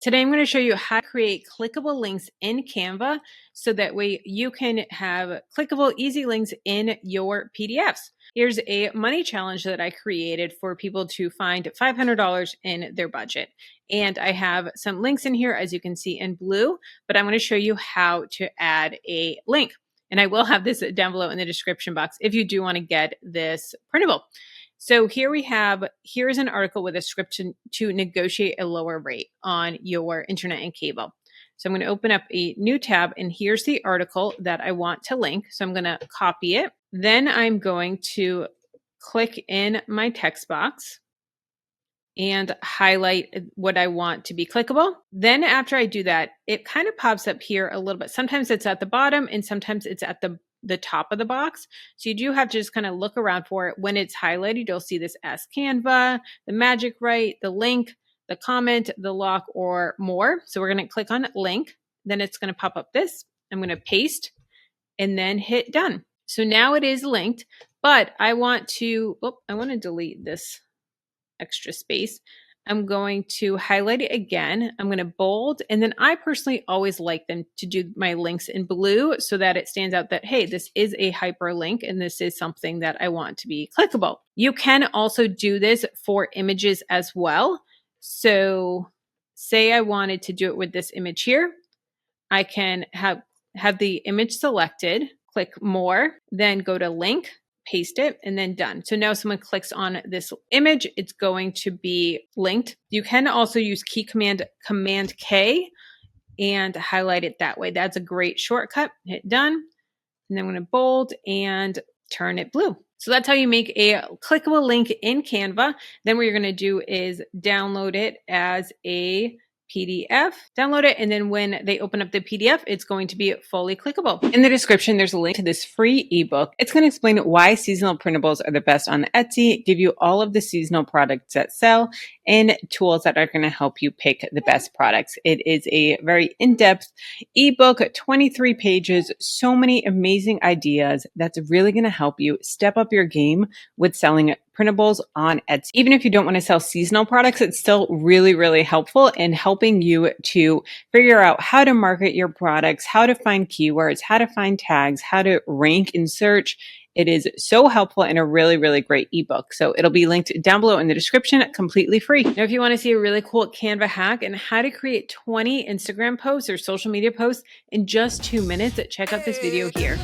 Today I'm going to show you how to create clickable links in Canva so that way you can have clickable, easy links in your PDFs. Here's a money challenge that I created for people to find $500 in their budget. And I have some links in here, as you can see in blue, but I'm going to show you how to add a link. And I will have this down below in the description box if you do want to get this printable. So here's an article with a script to negotiate a lower rate on your internet and cable. So I'm going to open up a new tab, and here's the article that I want to link. So I'm going to copy it. Then I'm going to click in my text box and highlight what I want to be clickable. Then after I do that, it kind of pops up here a little bit. Sometimes it's at the bottom and sometimes it's at the top of the box. So you do have to just kind of look around for it. When it's highlighted, you'll see this Ask Canva, the magic right, the link, the comment, the lock, or more. So we're going to click on link. Then it's going to pop up this. I'm going to paste and then hit done. So now it is linked, but I want to delete this extra space. I'm going to highlight it again. I'm going to bold. And then I personally always like them to do my links in blue so that it stands out that, hey, this is a hyperlink and this is something that I want to be clickable. You can also do this for images as well. So say I wanted to do it with this image here. I can have the image selected, click more, then go to link, paste it, and then done. So now someone clicks on this image, it's going to be linked. You can also use key command K and highlight it that way. That's a great shortcut. Hit done. And then I'm going to bold and turn it blue. So that's how you make a clickable link in Canva. Then what you're going to do is download it as a PDF, download it, and then when they open up the PDF, it's going to be fully clickable. In the description, there's a link to this free ebook. It's going to explain why seasonal printables are the best on Etsy, give you all of the seasonal products that sell, and tools that are going to help you pick the best products. It is a very in-depth ebook, 23 pages, so many amazing ideas that's really going to help you step up your game with selling printables on Etsy. Even if you don't want to sell seasonal products, it's still really, really helpful in helping you to figure out how to market your products, how to find keywords, how to find tags, how to rank in search. It is so helpful and a really, really great ebook. So it'll be linked down below in the description, completely free. Now, if you want to see a really cool Canva hack and how to create 20 Instagram posts or social media posts in just 2 minutes, check out this video here.